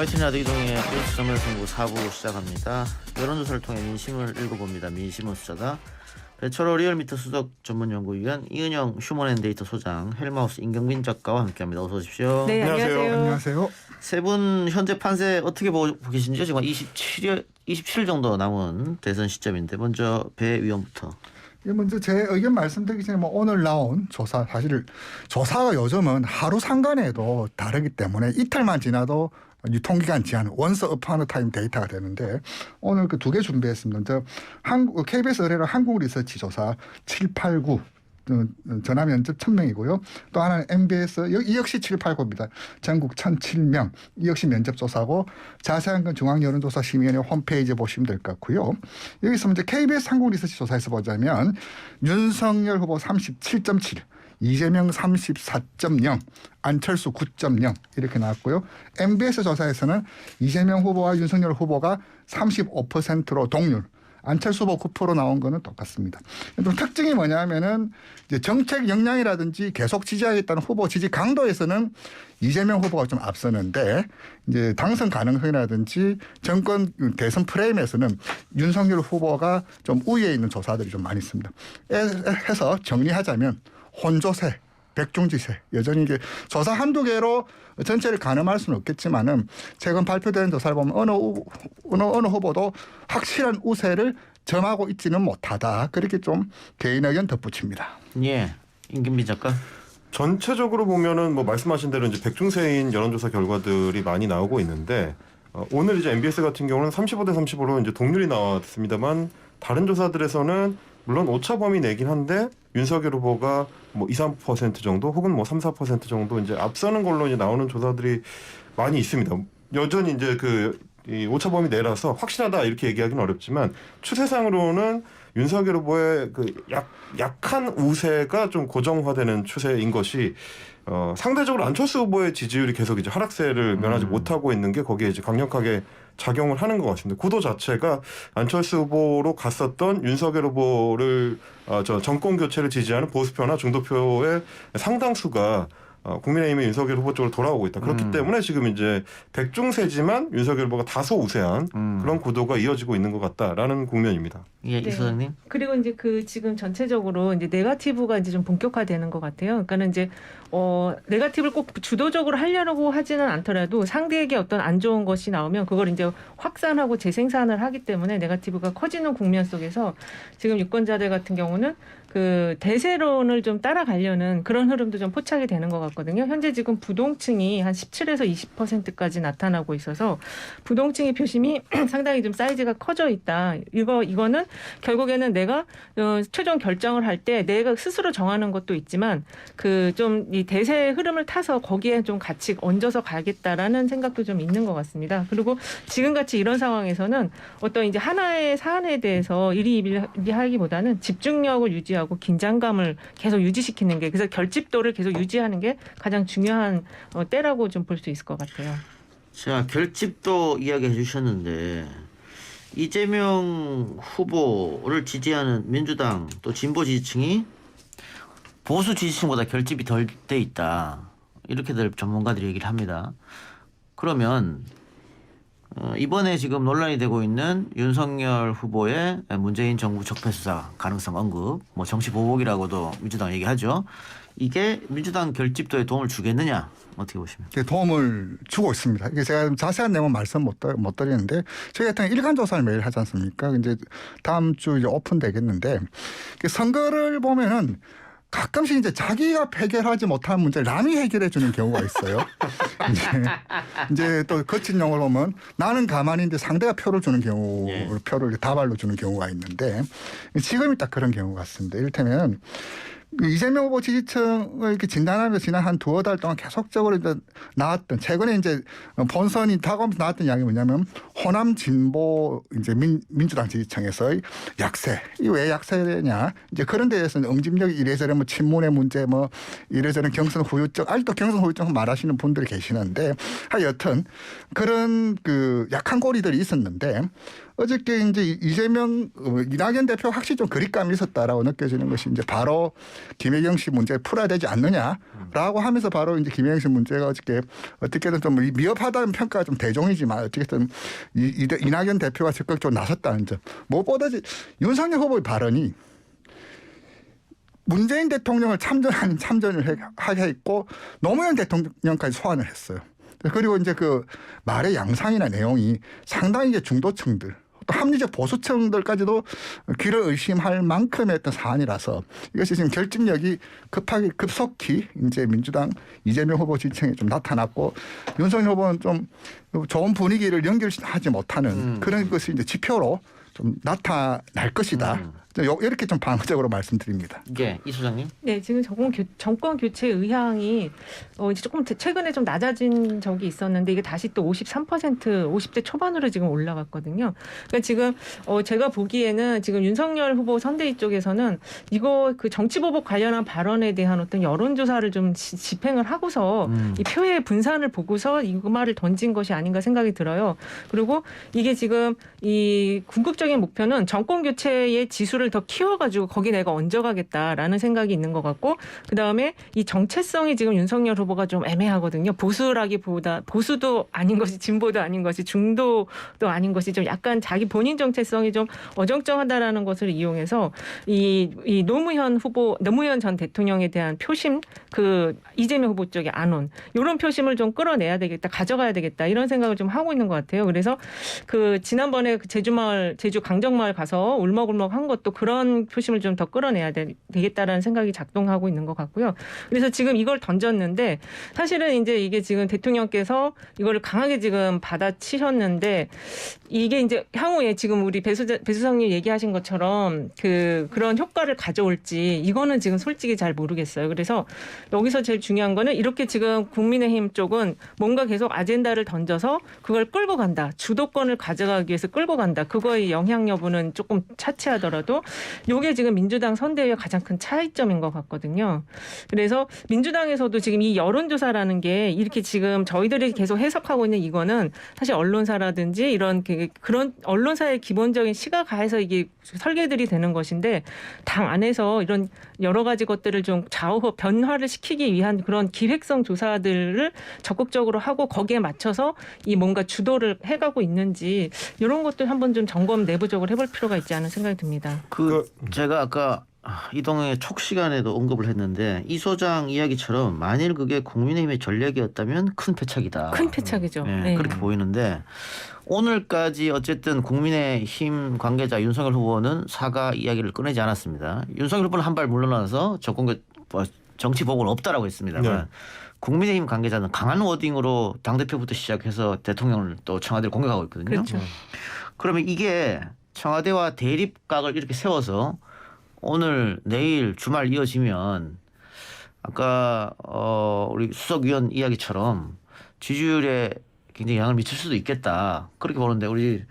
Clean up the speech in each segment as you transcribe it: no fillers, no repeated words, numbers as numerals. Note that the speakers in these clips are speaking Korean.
YTN 라디오 이동의 뉴스 정면 승부 4부 시작합니다. 여론조사를 통해 민심을 읽어봅니다. 민심은 숫자다. 배철호 리얼미터 수석 전문연구위원, 이은영 휴먼앤데이터 소장, 헬마우스 임경빈 작가와 함께합니다. 어서 오십시오. 네, 안녕하세요. 세 분 현재 판세 어떻게 보고 계신지요? 지금 27일 정도 남은 대선 시점인데 먼저 배 위원부터. 먼저 제 의견 말씀드리기 전에 오늘 나온 조사, 사실 조사가 요즘은 하루 상관에도 다르기 때문에 이틀만 지나도 유통기간 제한 원스 어파너 타임 데이터가 되는데 오늘 그 두 개 준비했습니다. KBS 의뢰로 한국리서치 조사 789 전화 면접 1000명이고요. 또 하나는 MBS 이 역시 789입니다. 전국 1007명 이 역시 면접 조사고 자세한 건 중앙여론조사심의위원회 홈페이지에 보시면 될 것 같고요. 여기서 먼저 KBS 한국리서치 조사에서 보자면 윤석열 후보 37.7 이재명 34.0 안철수 9.0 이렇게 나왔고요. MBS 조사에서는 이재명 후보와 윤석열 후보가 35%로 동률, 안철수 후보 9% 나온 거는 똑같습니다. 또 특징이 뭐냐면은 이제 정책 역량이라든지 계속 지지하겠다는 후보 지지 강도에서는 이재명 후보가 좀 앞서는데 이제 당선 가능성이라든지 정권 대선 프레임에서는 윤석열 후보가 좀 우위에 있는 조사들이 좀 많이 있습니다. 해서 정리하자면 혼조세, 백중지세 여전히 이게 조사 한두 개로 전체를 가늠할 수는 없겠지만은 최근 발표된 조사를 보면 어느 후보도 확실한 우세를 점하고 있지는 못하다. 그렇게 좀 개인 의견 덧붙입니다. 예, 임경빈 작가. 전체적으로 보면은 뭐 말씀하신 대로 이제 백중세인 여론조사 결과들이 많이 나오고 있는데 오늘 이제 MBS 같은 경우는 35대 35로 이제 동률이 나왔습니다만 다른 조사들에서는 물론 오차 범위 내긴 한데 윤석열 후보가 뭐 2, 3% 정도 혹은 뭐 3, 4% 정도 이제 앞서는 걸로 이제 나오는 조사들이 많이 있습니다. 여전히 이제 이 오차 범위 내라서 확실하다 이렇게 얘기하기는 어렵지만 추세상으로는 윤석열 후보의 약한 우세가 좀 고정화되는 추세인 것이 상대적으로 안철수 후보의 지지율이 계속 이제 하락세를 면하지 못하고 있는 게 거기에 이제 강력하게 작용을 하는 것 같습니다. 구도 자체가 안철수 후보로 갔었던 윤석열 후보를 정권 교체를 지지하는 보수표나 중도표의 상당수가 국민의힘의 윤석열 후보 쪽으로 돌아오고 있다. 그렇기 때문에 지금 이제 백중세지만 윤석열 후보가 다소 우세한 그런 구도가 이어지고 있는 것 같다라는 국면입니다. 예, 이 소장님. 그리고 이제 지금 전체적으로 이제 네거티브가 이제 좀 본격화되는 것 같아요. 그러니까는 이제 네거티브를 꼭 주도적으로 하려고 하지는 않더라도 상대에게 어떤 안 좋은 것이 나오면 그걸 이제 확산하고 재생산을 하기 때문에 네거티브가 커지는 국면 속에서 지금 유권자들 같은 경우는 그 대세론을 좀 따라가려는 그런 흐름도 좀 포착이 되는 것 같거든요. 현재 지금 부동층이 한 17에서 20%까지 나타나고 있어서 부동층의 표심이 상당히 좀 사이즈가 커져 있다. 이거는 결국에는 내가 최종 결정을 할 때 내가 스스로 정하는 것도 있지만 좀 이 대세의 흐름을 타서 거기에 좀 같이 얹어서 가겠다라는 생각도 좀 있는 것 같습니다. 그리고 지금같이 이런 상황에서는 어떤 이제 하나의 사안에 대해서 일희일비하기보다는 집중력을 유지하고 긴장감을 계속 유지시키는 게 그래서 결집도를 계속 유지하는 게 가장 중요한 때라고 좀 볼 수 있을 것 같아요. 자, 결집도 이야기해 주셨는데 이재명 후보를 지지하는 민주당 또 진보 지지층이 보수 지지층보다 결집이 덜 돼 있다. 이렇게들 전문가들이 얘기를 합니다. 그러면 이번에 지금 논란이 되고 있는 윤석열 후보의 문재인 정부 적폐수사 가능성 언급, 뭐 정치 보복이라고도 민주당 얘기하죠. 이게 민주당 결집도에 도움을 주겠느냐? 어떻게 보십니까? 도움을 주고 있습니다. 이게 제가 자세한 내용은 말씀 못 드리는데 저희 같은 일간 조사를 매일 하지 않습니까? 이제 다음 주 이제 오픈되겠는데 선거를 보면은 가끔씩 이제 자기가 해결하지 못한 문제를 남이 해결해 주는 경우가 있어요. 이제 또 거친 용어로 보면 나는 가만히 있는데 상대가 표를 주는 경우, 표를 다발로 주는 경우가 있는데 지금이 딱 그런 경우 같습니다. 이를테면 이재명 후보 지지층을 이렇게 진단하면서 지난 한 두어 달 동안 계속적으로 이제 나왔던 최근에 이제 본선이 다가오면서 나왔던 이야기 뭐냐면 호남 진보 이제 민주당 지지층에서의 약세. 이 왜 약세냐? 이제 그런 데에서는 응집력이 이래저래 뭐 친문의 문제 뭐 이래저래 경선 후유증 아직도 경선 후유증 말하시는 분들이 계시는데 하여튼 그런 약한 고리들이 있었는데 어저께 이제 이재명 이낙연 대표 확실히 좀 거리감이 있었다라고 느껴지는 것이 이제 바로 김혜경 씨 문제 풀어야 되지 않느냐. 라고 하면서 바로 이제 김혜영 씨 문제가 어저께 어떻게든 좀 미흡하다는 평가가 좀 대종이지만 어떻게든 이낙연 대표가 적극적으로 나섰다는 점. 무엇보다 윤석열 후보의 발언이 문재인 대통령을 참전을 하게 했고 노무현 대통령까지 소환을 했어요. 그리고 이제 그 말의 양상이나 내용이 상당히 이제 중도층들 또 합리적 보수층들까지도 귀를 의심할 만큼의 어떤 사안이라서 이것이 지금 결집력이 급속히 이제 민주당 이재명 후보 지지층에 좀 나타났고 윤석열 후보는 좀 좋은 분위기를 연결하지 못하는 그런 것이 이제 지표로 좀 나타날 것이다. 이렇게 좀 방어적으로 말씀드립니다. 예, 이 소장님. 네, 지금 정권 교체 의향이 이제 조금 최근에 좀 낮아진 적이 있었는데 이게 다시 또 53%, 50대 초반으로 지금 올라갔거든요. 그러니까 지금 제가 보기에는 지금 윤석열 후보 선대위 쪽에서는 이거 그 정치보복 관련한 발언에 대한 어떤 여론조사를 좀 집행을 하고서 이 표의 분산을 보고서 이 말을 던진 것이 아닌가 생각이 들어요. 그리고 이게 지금 이 궁극적인 목표는 정권 교체의 지수를 더 키워가지고 거기 내가 얹어가겠다라는 생각이 있는 것 같고 그다음에 이 정체성이 지금 윤석열 후보가 좀 애매하거든요. 보수라기보다 보수도 아닌 것이 진보도 아닌 것이 중도도 아닌 것이 좀 약간 자기 본인 정체성이 좀 어정쩡하다라는 것을 이용해서 이 노무현 전 대통령에 대한 표심 그 이재명 후보 쪽에 안 온 이런 표심을 좀 끌어내야 되겠다 가져가야 되겠다 이런 생각을 좀 하고 있는 것 같아요. 그래서 그 지난번에 그 제주 강정마을 가서 울먹울먹 한 것도 그런 표심을 좀 더 끌어내야 되겠다라는 생각이 작동하고 있는 것 같고요. 그래서 지금 이걸 던졌는데 사실은 이제 이게 지금 대통령께서 이거를 강하게 지금 받아치셨는데 이게 이제 향후에 지금 우리 배수성님 얘기하신 것처럼 그런 효과를 가져올지 이거는 지금 솔직히 잘 모르겠어요. 그래서 여기서 제일 중요한 거는 이렇게 지금 국민의힘 쪽은 뭔가 계속 아젠다를 던져서 그걸 끌고 간다. 주도권을 가져가기 위해서 끌고 간다. 그거의 영향 여부는 조금 차치하더라도 이게 지금 민주당 선대위의 가장 큰 차이점인 것 같거든요. 그래서 민주당에서도 지금 이 여론조사라는 게 이렇게 지금 저희들이 계속 해석하고 있는 이거는 사실 언론사라든지 이런 그런 언론사의 기본적인 시각하에서 이게 설계들이 되는 것인데 당 안에서 이런 여러 가지 것들을 좀 변화를 시키기 위한 그런 기획성 조사들을 적극적으로 하고 거기에 맞춰서 이 뭔가 주도를 해가고 있는지 이런 것들 한번 좀 점검 내부적으로 해볼 필요가 있지 않은 생각이 듭니다. 제가 아까 이동의 촉 시간에도 언급을 했는데 이 소장 이야기처럼 만일 그게 국민의힘의 전략이었다면 큰 패착이다. 큰 패착이죠. 네, 네. 그렇게 보이는데 오늘까지 어쨌든 국민의힘 관계자 윤석열 후보는 사과 이야기를 꺼내지 않았습니다. 윤석열 후보는 한 발 물러나서 정치 보복은 없다라고 했습니다만 네. 국민의힘 관계자는 강한 워딩으로 당대표부터 시작해서 대통령을 또 청와대를 공격하고 있거든요. 그렇죠. 그러면 이게 청와대와 대립각을 이렇게 세워서 오늘 내일 주말 이어지면 아까 우리 수석위원 이야기처럼 지지율에 굉장히 영향을 미칠 수도 있겠다. 그렇게 보는데 우리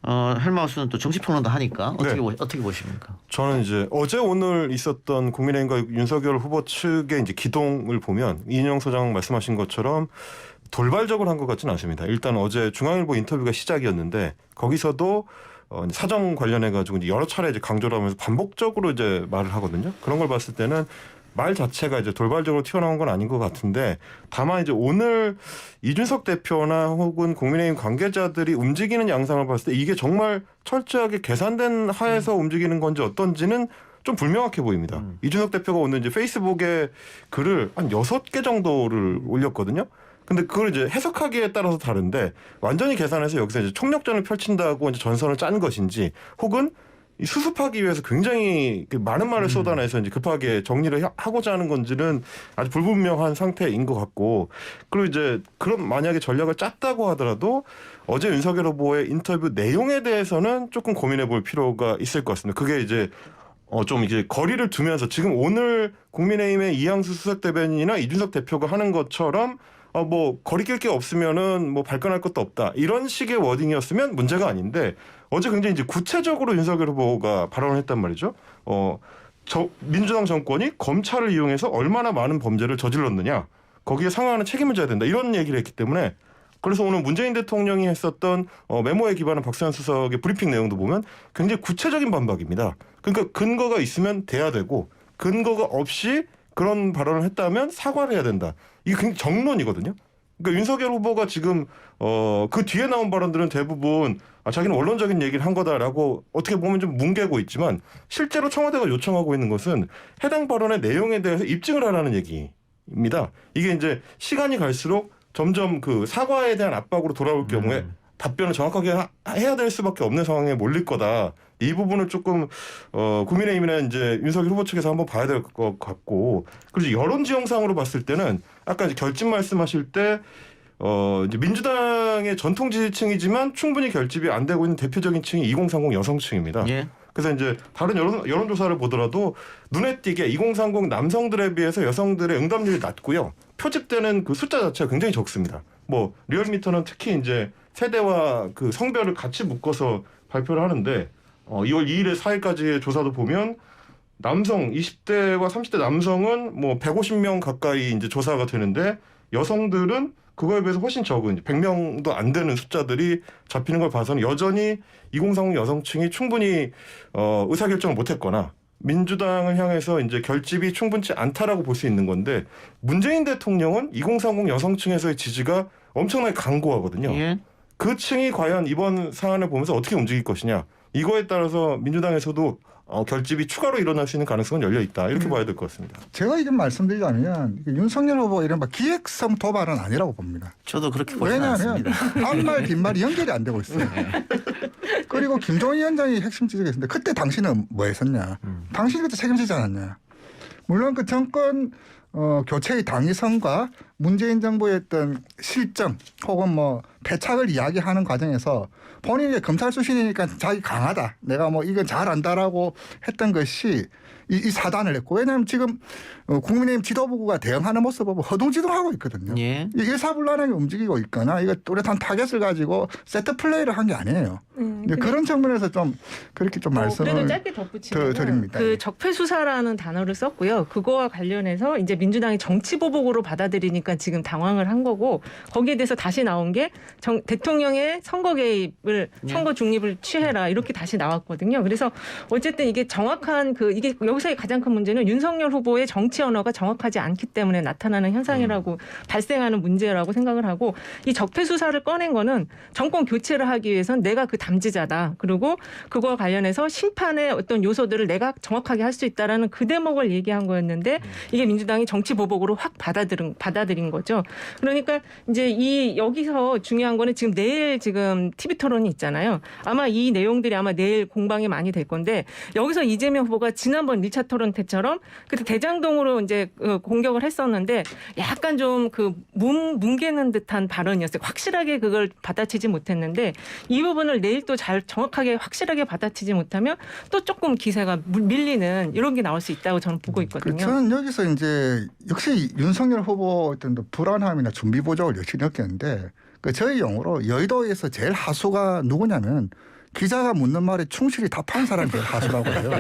헬마우스는 또 정치평론도 하니까 어떻게 보십니까? 저는 이제 어제 오늘 있었던 국민의힘과 윤석열 후보 측의 이제 기동을 보면 이인영 소장 말씀하신 것처럼 돌발적으로 한 것 같지는 않습니다. 일단 어제 중앙일보 인터뷰가 시작이었는데 거기서도 사정 관련해 가지고 이제 여러 차례 이제 강조를 하면서 반복적으로 이제 말을 하거든요. 그런 걸 봤을 때는 말 자체가 이제 돌발적으로 튀어나온 건 아닌 것 같은데 다만 이제 오늘 이준석 대표나 혹은 국민의힘 관계자들이 움직이는 양상을 봤을 때 이게 정말 철저하게 계산된 하에서 움직이는 건지 어떤지는 좀 불명확해 보입니다. 이준석 대표가 오늘 이제 페이스북에 글을 한 6개 정도를 올렸거든요. 근데 그걸 이제 해석하기에 따라서 다른데 완전히 계산해서 여기서 이제 총력전을 펼친다고 이제 전선을 짠 것인지 혹은 이 수습하기 위해서 굉장히 많은 말을 쏟아내서 이제 급하게 정리를 하고자 하는 건지는 아주 불분명한 상태인 것 같고 그리고 이제 그런 만약에 전략을 짰다고 하더라도 어제 윤석열 후보의 인터뷰 내용에 대해서는 조금 고민해 볼 필요가 있을 것 같습니다. 그게 이제 좀 이제 거리를 두면서 지금 오늘 국민의힘의 이양수 수석대변인이나 이준석 대표가 하는 것처럼 뭐 거리낄 게 없으면은 뭐 발끈할 것도 없다 이런 식의 워딩이었으면 문제가 아닌데 어제 굉장히 이제 구체적으로 윤석열 후보가 발언을 했단 말이죠. 민주당 정권이 검찰을 이용해서 얼마나 많은 범죄를 저질렀느냐 거기에 상응하는 책임을 져야 된다 이런 얘기를 했기 때문에 그래서 오늘 문재인 대통령이 했었던 메모에 기반한 박수현 수석의 브리핑 내용도 보면 굉장히 구체적인 반박입니다. 그러니까 근거가 있으면 돼야 되고 근거가 없이 그런 발언을 했다면 사과를 해야 된다. 이게 굉장히 정론이거든요. 그러니까 윤석열 후보가 지금 그 뒤에 나온 발언들은 대부분 자기는 원론적인 얘기를 한 거다라고 어떻게 보면 좀 뭉개고 있지만 실제로 청와대가 요청하고 있는 것은 해당 발언의 내용에 대해서 입증을 하라는 얘기입니다. 이게 이제 시간이 갈수록 점점 그 사과에 대한 압박으로 돌아올 경우에 답변을 정확하게 해야 될 수밖에 없는 상황에 몰릴 거다. 이 부분을 조금 국민의힘이나 이제 윤석열 후보 측에서 한번 봐야 될 것 같고, 그리고 여론 지형상으로 봤을 때는 아까 이제 결집 말씀하실 때 이제 민주당의 전통 지지층이지만 충분히 결집이 안 되고 있는 대표적인 층이 2030 여성층입니다. 예. 그래서 이제 다른 여론조사를 보더라도 눈에 띄게 2030 남성들에 비해서 여성들의 응답률이 낮고요. 표집되는 그 숫자 자체가 굉장히 적습니다. 뭐 리얼미터는 특히 이제 세대와 그 성별을 같이 묶어서 발표를 하는데 2월 2일에 4일까지의 조사도 보면 남성 20대와 30대 남성은 뭐 150명 가까이 이제 조사가 되는데 여성들은 그거에 비해서 훨씬 적은 100명도 안 되는 숫자들이 잡히는 걸 봐서는 여전히 2030 여성층이 충분히 의사결정을 못했거나 민주당을 향해서 이제 결집이 충분치 않다라고 볼 수 있는 건데 문재인 대통령은 2030 여성층에서의 지지가 엄청나게 강고하거든요. 예. 그 층이 과연 이번 사안을 보면서 어떻게 움직일 것이냐. 이거에 따라서 민주당에서도 결집이 추가로 일어날 수 있는 가능성은 열려 있다. 이렇게 봐야 될 것 같습니다. 제가 이좀 말씀드리자면 윤석열 후보 이런 기획성 도발은 아니라고 봅니다. 저도 그렇게 보지는 왜냐하면 않습니다. 앞말 뒷말이 연결이 안 되고 있어요. 그리고 김종인 위원장이 핵심 지적했는데 그때 당신은 뭐 했었냐. 당신이 그때 책임지지 않았냐. 물론 그 정권 교체의 당위성과 문재인 정부의 어떤 실정 혹은 뭐 패착을 이야기하는 과정에서 본인이 검찰 출신이니까 자기 강하다. 내가 뭐 이건 잘한다라고 했던 것이 이 사단을 했고 왜냐하면 지금 국민의힘 지도부가 대응하는 모습을 보면 허둥지둥하고 있거든요. 예. 일사불란하게 움직이고 있거나 이거 뚜렷한 타겟을 가지고 세트 플레이를 한 게 아니에요. 그런 측면에서 좀 그렇게 좀 말씀을 그래도 짧게 덧붙이면 드립니다. 그 적폐수사라는 단어를 썼고요. 그거와 관련해서 이제 민주당이 정치보복으로 받아들이니까 지금 당황을 한 거고 거기에 대해서 다시 나온 게 대통령의 선거 개입을 선거 중립을 취해라 이렇게 다시 나왔거든요. 그래서 어쨌든 이게 정확한 이게 여기서의 가장 큰 문제는 윤석열 후보의 정치 언어가 정확하지 않기 때문에 나타나는 현상이라고 발생하는 문제라고 생각을 하고 이 적폐수사를 꺼낸 거는 정권 교체를 하기 위해선 내가 그 담지자다. 그리고 그거와 관련해서 심판의 어떤 요소들을 내가 정확하게 할 수 있다라는 그 대목을 얘기한 거였는데 이게 민주당이 정치 보복으로 확 받아들인 거죠. 그러니까 이제 여기서 중요한 거는 지금 내일 지금 TV 토론이 있잖아요. 아마 이 내용들이 아마 내일 공방이 많이 될 건데 여기서 이재명 후보가 지난번 1차 토론 때처럼 그때 대장동으로 이제 공격을 했었는데 약간 좀 뭉개는 듯한 발언이었어요. 확실하게 그걸 받아치지 못했는데 이 부분을 내일 또 잘 정확하게 확실하게 받아치지 못하면 또 조금 기세가 밀리는 이런 게 나올 수 있다고 저는 보고 있거든요. 저는 여기서 이제 역시 윤석열 후보 어떤 불안함이나 준비 부족을 역시 느꼈는데 저희 용어로 여의도에서 제일 하수가 누구냐면 기자가 묻는 말에 충실히 답한 사람이 제일 하수라고 해요.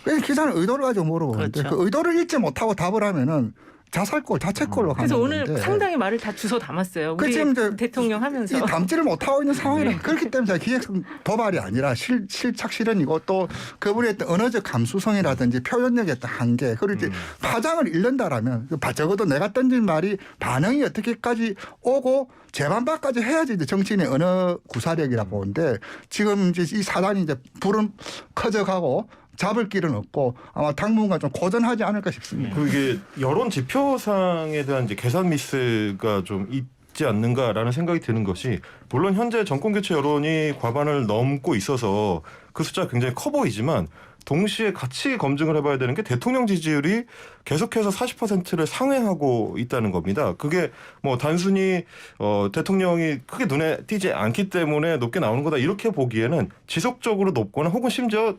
왜냐면 기자는 의도를 가지고 물어보는데 그렇죠. 그 의도를 읽지 못하고 답을 하면은 자살골, 자책골로 가는 그래서 건데. 오늘 상당히 말을 다 주워 담았어요. 우리 지금 이제 대통령 하면서. 이 담지를 못하고 있는 상황이라 그렇기 때문에 기획성 도발이 아니라 실착 실현이고 또 그분의 어떤 언어적 감수성이라든지 표현력의 어떤 한계 그리고 이제 파장을 잃는다라면 적어도 내가 던진 말이 반응이 어떻게까지 오고 재반박까지 해야지 이제 정치인의 언어 구사력이라고 보는데 지금 이제 이 사단이 이제 불은 커져가고 잡을 길은 없고 아마 당분간 좀 고전하지 않을까 싶습니다. 그리고 이게 여론 지표상에 대한 이제 계산 미스가 좀 있지 않는가라는 생각이 드는 것이 물론 현재 정권 교체 여론이 과반을 넘고 있어서 그 숫자가 굉장히 커 보이지만 동시에 같이 검증을 해봐야 되는 게 대통령 지지율이 계속해서 40%를 상회하고 있다는 겁니다. 그게 뭐 단순히 대통령이 크게 눈에 띄지 않기 때문에 높게 나오는 거다 이렇게 보기에는 지속적으로 높거나 혹은 심지어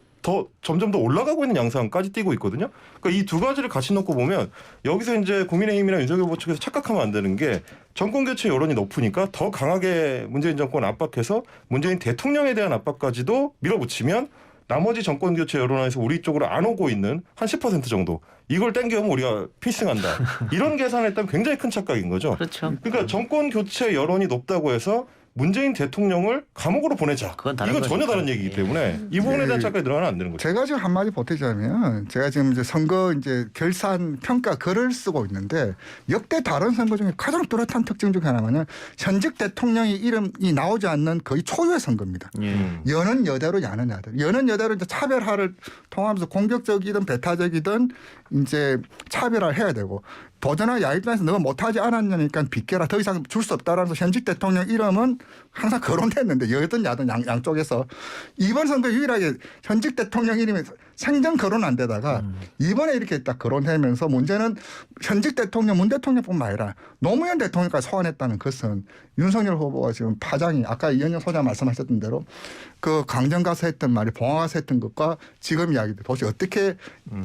점점 더 올라가고 있는 양상까지 띄고 있거든요. 그러니까 이 두 가지를 같이 놓고 보면 여기서 이제 국민의힘이나 윤석열 후보 측에서 착각하면 안 되는 게 정권 교체 여론이 높으니까 더 강하게 문재인 정권 압박해서 문재인 대통령에 대한 압박까지도 밀어붙이면 나머지 정권 교체 여론에서 우리 쪽으로 안 오고 있는 한 10% 정도 이걸 땡겨오면 우리가 필승한다. 이런 계산을 했다면 굉장히 큰 착각인 거죠. 그렇죠. 그러니까 정권 교체 여론이 높다고 해서 문재인 대통령을 감옥으로 보내자. 그건 다른 이건 전혀 거니까. 다른 얘기이기 때문에 이 부분에 대한 착각이 들어가면 안 되는 거죠. 제가 지금 한마디 보태자면 제가 지금 이제 선거 이제 결산 평가 글을 쓰고 있는데 역대 다른 선거 중에 가장 뚜렷한 특징 중 하나는 현직 대통령의 이름이 나오지 않는 거의 초유의 선거입니다. 예. 여는 여대로 야는 야대로. 여는 여대로 이제 차별화를 통하면서 공격적이든 배타적이든 이제 차별화를 해야 되고 도전하 야입단에서 너가 못하지 않았냐니까 비켜라 더 이상 줄 수 없다라면서 현직 대통령 이름은 항상 거론됐는데 여든 야든 양쪽에서 이번 선거 유일하게 현직 대통령 이름이 생전 거론 안 되다가 이번에 이렇게 딱 거론되면서 문제는 현직 대통령 문 대통령뿐만 아니라 노무현 대통령까지 소환했다는 것은 윤석열 후보가 지금 파장이 아까 이현영 소장 말씀하셨던 대로 그 강정 가서 했던 말이 봉화 가서 했던 것과 지금 이야기들 도대체 어떻게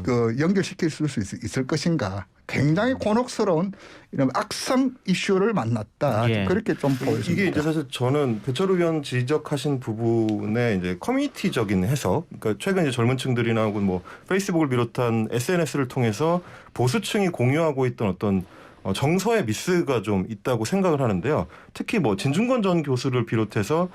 그 연결시킬 수 있을 것인가. 굉장히 곤혹스러운 이런 악성 이슈를 만났다. 예. 그렇게 좀 보여집니다. 이게 이제 사실 저는 배철우 의원 지적하신 부분에 이제 커뮤니티적인 해석, 그러니까 최근 이제 젊은 층들이나 혹은 뭐 페이스북을 비롯한 SNS를 통해서 보수층이 공유하고 있던 어떤 정서의 미스가 좀 있다고 생각을 하는데요. 특히 뭐 진중권 전 교수를 비롯해서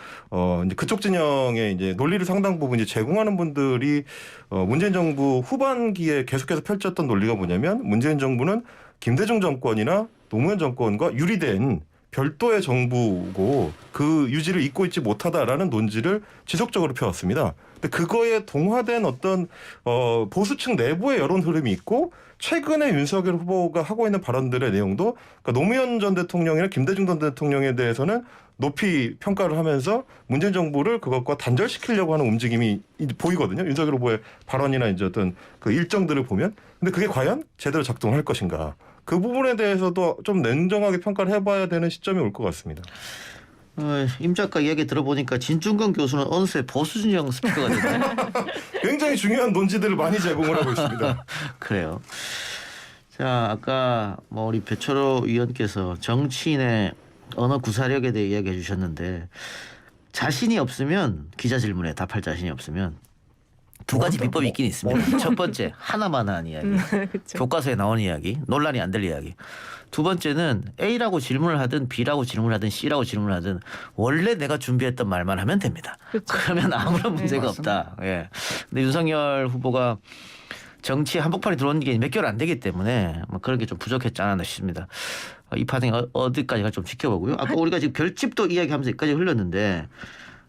이제 그쪽 진영의 이제 논리를 상당 부분 이제 제공하는 분들이 문재인 정부 후반기에 계속해서 펼쳤던 논리가 뭐냐면 문재인 정부는 김대중 정권이나 노무현 정권과 유리된 별도의 정부고 그 유지를 잇고 있지 못하다라는 논지를 지속적으로 펴왔습니다. 근데 그거에 동화된 어떤 보수층 내부의 여론 흐름이 있고 최근에 윤석열 후보가 하고 있는 발언들의 내용도 그러니까 노무현 전 대통령이나 김대중 전 대통령에 대해서는 높이 평가를 하면서 문재인 정부를 그것과 단절시키려고 하는 움직임이 보이거든요. 윤석열 후보의 발언이나 이제 어떤 그 일정들을 보면. 근데 그게 과연 제대로 작동할 것인가. 그 부분에 대해서도 좀 냉정하게 평가를 해봐야 되는 시점이 올 것 같습니다. 임 작가 이야기 들어보니까 진중권 교수는 어느새 보수 진영 스피커가 됐네. 굉장히 중요한 논지들을 많이 제공을 하고 있습니다. 그래요. 자, 아까 뭐 우리 배철호 의원께서 정치인의 언어 구사력에 대해 이야기해 주셨는데 자신이 없으면 기자 질문에 답할 자신이 없으면 두 가지 비법이 있긴 있습니다. 첫 번째 하나만 한 이야기. 그렇죠. 교과서에 나오는 이야기, 논란이 안 될 이야기. 두 번째는 A라고 질문을 하든 B라고 질문을 하든 C라고 질문을 하든 원래 내가 준비했던 말만 하면 됩니다. 그렇죠. 그러면 아무런 문제가 네, 없다. 예. 근데 윤석열 후보가 정치에 한복판에 들어온 게 몇 개월 안 되기 때문에 뭐 그런 게 좀 부족했지 않았나 싶습니다. 이 파장이 어디까지가 좀 지켜보고요. 아까 우리가 지금 별집도 이야기하면서 여기까지 흘렀는데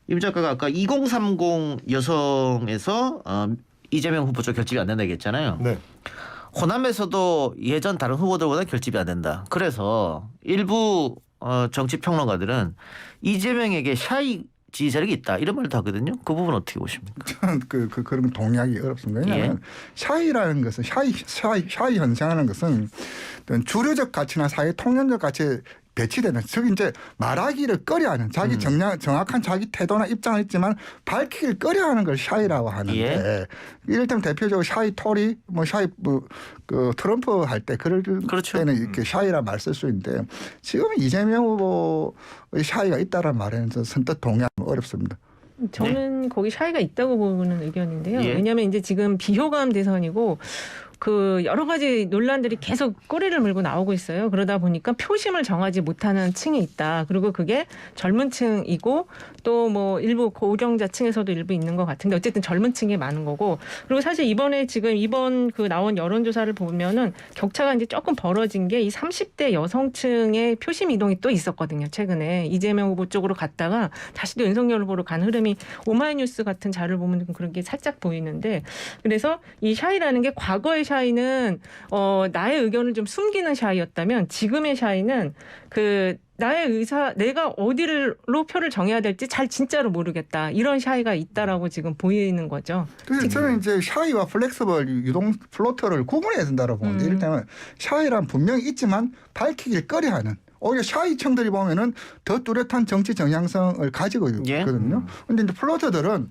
임 작가가 아까 2030 여성에서 이재명 후보 쪽 결집이 안 된다 얘기했잖아요. 네. 호남에서도 예전 다른 후보들보다 결집이 안 된다. 그래서 일부 정치 평론가들은 이재명에게 샤이 지지 세력이 있다 이런 말도 하거든요. 그 부분 어떻게 보십니까? 저는 그런 동의하기 어렵습니다. 왜냐하면 샤이라는 것은 샤이 현상이라는 것은 어떤 주류적 가치나 사회 통념적 가치에 배치되는 즉 이제 말하기를 꺼려하는 자기 정확한 자기 태도나 입장은 있지만 밝히기를 꺼려하는 걸 샤이라고 하는데 예. 이를테면 대표적으로 샤이 토리 뭐 샤이 그 트럼프 할 때 그럴 그렇죠. 때는 이렇게 샤이라 말 쓸 수 있는데 지금 이재명 후보의 샤이가 있다는 말에는 선뜻 동의하기 어렵습니다. 저는 거기 샤이가 있다고 보는 의견인데요. 예. 왜냐하면 이제 지금 비호감 대선이고 그 여러 가지 논란들이 계속 꼬리를 물고 나오고 있어요. 그러다 보니까 표심을 정하지 못하는 층이 있다. 그리고 그게 젊은 층이고 또 뭐 일부 고령자층에서도 일부 있는 것 같은데 어쨌든 젊은 층이 많은 거고 그리고 사실 이번에 지금 이번 그 나온 여론조사를 보면은 격차가 이제 조금 벌어진 게 이 30대 여성층의 표심 이동이 또 있었거든요. 최근에 이재명 후보 쪽으로 갔다가 다시 또 윤석열 후보로 간 흐름이 오마이뉴스 같은 자료를 보면 그런 게 살짝 보이는데 그래서 이 샤이라는 게 과거의 샤이는 나의 의견을 좀 숨기는 샤이였다면 지금의 샤이는 그 나의 의사 내가 어디로 표를 정해야 될지 잘 진짜로 모르겠다 이런 샤이가 있다라고 지금 보이는 거죠. 그래서 저는 이제 샤이와 플렉서블 유동 플로터를 구분해야 된다고 보는데 이를테면 샤이란 분명히 있지만 밝히길 꺼려하는 오히려 샤이층들이 보면은 더 뚜렷한 정치 정향성을 가지고 있거든요. 그런데 이제 플로터들은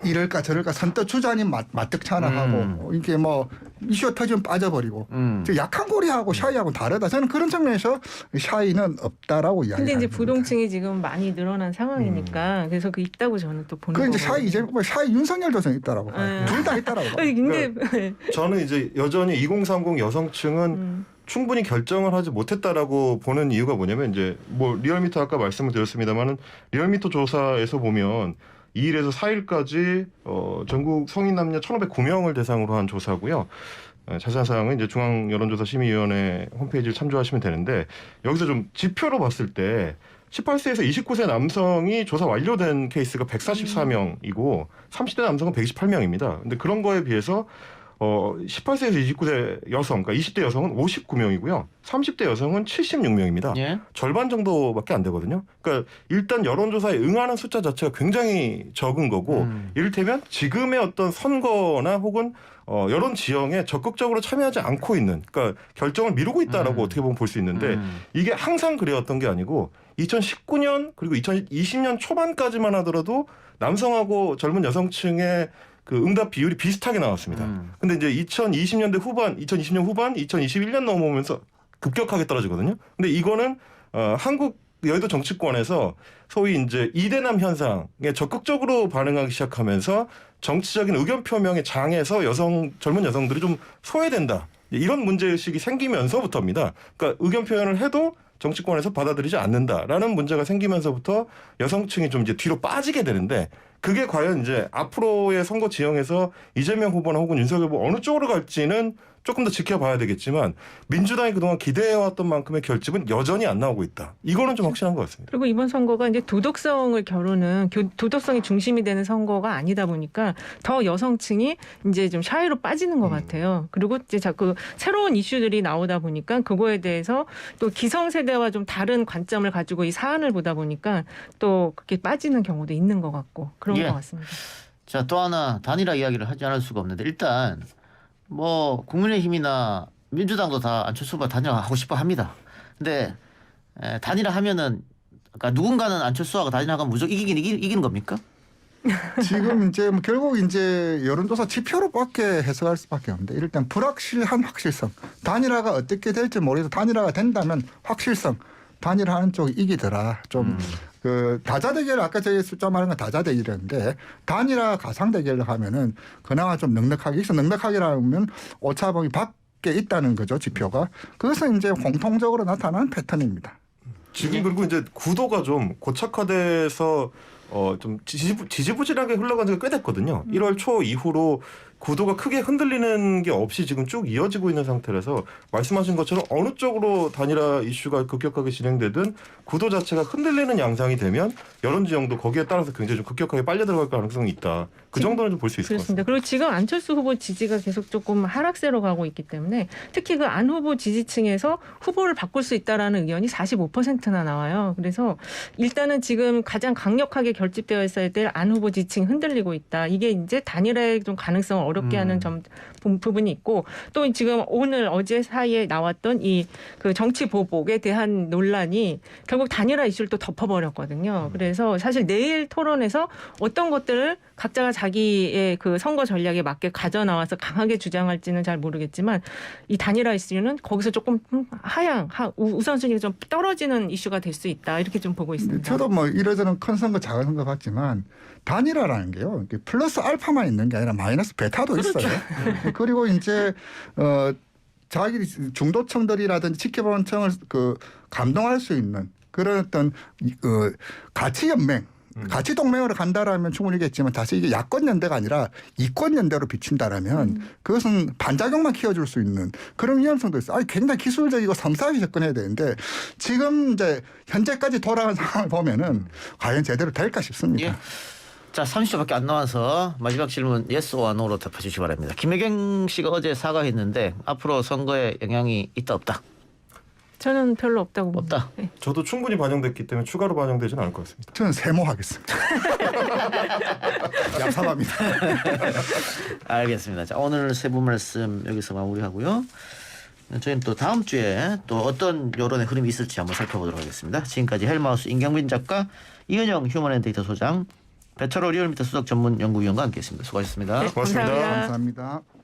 이럴까 저럴까 선뜻 주자니 마뜩찮아하고 이게 뭐 이슈가 터지면 빠져버리고 약한 고리하고 샤이하고 다르다. 저는 그런 측면에서 샤이는 없다라고 근데 이야기합니다. 이제 부동층이 지금 많이 늘어난 상황이니까 그래서 그 있다고 저는 또 보는 그 거고. 이제 샤이 이제 샤이 윤석열도 좀 있다라고 봐요. 둘 다 있다라고 봐요. 근데 저는 이제 여전히 2030 여성층은 충분히 결정을 하지 못했다라고 보는 이유가 뭐냐면 이제 뭐 리얼미터 아까 말씀을 드렸습니다만은 리얼미터 조사에서 보면 2일에서 4일까지 전국 성인 남녀 1,509명을 대상으로 한 조사고요. 자세한 사항은 이제 중앙여론조사심의위원회 홈페이지를 참조하시면 되는데 여기서 좀 지표로 봤을 때 18세에서 29세 남성이 조사 완료된 케이스가 144명이고 30대 남성은 128명입니다. 근데 그런 거에 비해서 18세에서 29세 여성, 그러니까 20대 여성은 59명이고요. 30대 여성은 76명입니다. 예. 절반 정도밖에 안 되거든요. 그러니까 일단 여론조사에 응하는 숫자 자체가 굉장히 적은 거고 이를테면 지금의 어떤 선거나 혹은 여론 지형에 적극적으로 참여하지 않고 있는, 그러니까 결정을 미루고 있다라고 어떻게 보면 볼 수 있는데 이게 항상 그래왔던 게 아니고 2019년 그리고 2020년 초반까지만 하더라도 남성하고 젊은 여성층의 그 응답 비율이 비슷하게 나왔습니다. 근데 이제 2020년 후반, 2021년 넘어오면서 급격하게 떨어지거든요. 근데 이거는 한국 여의도 정치권에서 소위 이제 이대남 현상에 적극적으로 반응하기 시작하면서 정치적인 의견 표명의 장에서 젊은 여성들이 좀 소외된다. 이런 문제의식이 생기면서부터입니다. 그러니까 의견 표현을 해도 정치권에서 받아들이지 않는다라는 문제가 생기면서부터 여성층이 좀 이제 뒤로 빠지게 되는데 그게 과연 이제 앞으로의 선거 지형에서 이재명 후보나 혹은 윤석열 후보 어느 쪽으로 갈지는 조금 더 지켜봐야 되겠지만 민주당이 그동안 기대해왔던 만큼의 결집은 여전히 안 나오고 있다. 이거는 좀 확실한 것 같습니다. 그리고 이번 선거가 이제 도덕성을 겨루는 도덕성이 중심이 되는 선거가 아니다 보니까 더 여성층이 이제 좀 샤이로 빠지는 것 같아요. 그리고 이제 자꾸 새로운 이슈들이 나오다 보니까 그거에 대해서 또 기성세대와 좀 다른 관점을 가지고 이 사안을 보다 보니까 또 그렇게 빠지는 경우도 있는 것 같고 그런 것 같습니다. 자, 또 하나 단일화 이야기를 하지 않을 수가 없는데 일단 뭐 국민의힘이나 민주당도 다 안철수 후보 단일화 하고 싶어 합니다. 근데 단일화 하면은 그러니까 누군가는 안철수하고 단일화가 무조건 이기는 겁니까? 지금 이제 뭐 결국 이제 여론조사 지표로밖에 해석할 수밖에 없는데 일단 불확실한 확실성. 단일화가 어떻게 될지 모르겠어. 단일화가 된다면 확실성. 단일화하는 쪽이 이기더라. 좀 그 다자대결 아까 저희 숫자 말한 건 다자대결이었는데 단일화 가상대결을 하면은 그나마 좀 넉넉하게 있어. 넉넉하게라면 오차범위 밖에 있다는 거죠. 지표가. 그것은 이제 공통적으로 나타나는 패턴입니다. 지금 그리고 이제 구도가 좀 고착화돼서 좀 지지부진하게 흘러간 지가 꽤 됐거든요. 1월 초 이후로 구도가 크게 흔들리는 게 없이 지금 쭉 이어지고 있는 상태라서 말씀하신 것처럼 어느 쪽으로 단일화 이슈가 급격하게 진행되든 구도 자체가 흔들리는 양상이 되면 여론 지형도 거기에 따라서 굉장히 좀 급격하게 빨려 들어갈 가능성이 있다. 그 정도는 좀 볼 수 있을 것 그렇습니다. 같습니다. 그리고 지금 안철수 후보 지지가 계속 조금 하락세로 가고 있기 때문에 특히 그 안 후보 지지층에서 후보를 바꿀 수 있다라는 의견이 45%나 나와요. 그래서 일단은 지금 가장 강력하게 결집되어 있어야 될 안 후보 지지층 흔들리고 있다. 이게 이제 단일화의 좀 가능성을 어렵게 하는 부분이 있고 또 지금 오늘 어제 사이에 나왔던 이 그 정치 보복에 대한 논란이 결국 단일화 이슈를 또 덮어버렸거든요. 그래서 사실 내일 토론에서 어떤 것들을 각자가 자기의 그 선거 전략에 맞게 가져 나와서 강하게 주장할지는 잘 모르겠지만 이 단일화 이슈는 거기서 조금 우선순위가 좀 떨어지는 이슈가 될 수 있다 이렇게 좀 보고 있습니다. 저도 뭐 이러저런 큰 선거 작은 선거 봤지만 단일화라는 게요. 플러스 알파만 있는 게 아니라 마이너스 베타도 있어요. 그리고 이제 자기 중도층들이라든지 지켜보는 층을 그 감동할 수 있는 그런 어떤 가치 연맹. 가치 동맹으로 간다라면 충분히겠지만 다시 이게 야권 연대가 아니라 이권 연대로 비춘다라면 그것은 반작용만 키워줄 수 있는 그런 위험성도 있어요. 굉장히 기술적이고 섬세하게 접근해야 되는데 지금 이제 현재까지 돌아간 상황을 보면은 과연 제대로 될까 싶습니다. 예. 자, 30초밖에 안 남아서 마지막 질문 yes or no로 답해 주시기 바랍니다. 김혜경 씨가 어제 사과했는데 앞으로 선거에 영향이 있다 없다? 저는 별로 없다고 봅니다. 없다. 네. 저도 충분히 반영됐기 때문에 추가로 반영되지는 않을 것 같습니다. 저는 세모하겠습니다. 양사합니다. 알겠습니다. 자, 오늘 세부 말씀 여기서 마무리하고요. 저희는 또 다음 주에 또 어떤 여론의 흐름이 있을지 한번 살펴보도록 하겠습니다. 지금까지 헬마우스 임경빈 작가, 이은영 휴먼앤데이터 소장, 배철호 리얼미터 수석 전문 연구위원과 함께했습니다. 수고하셨습니다. 네, 고맙습니다. 감사합니다. 감사합니다.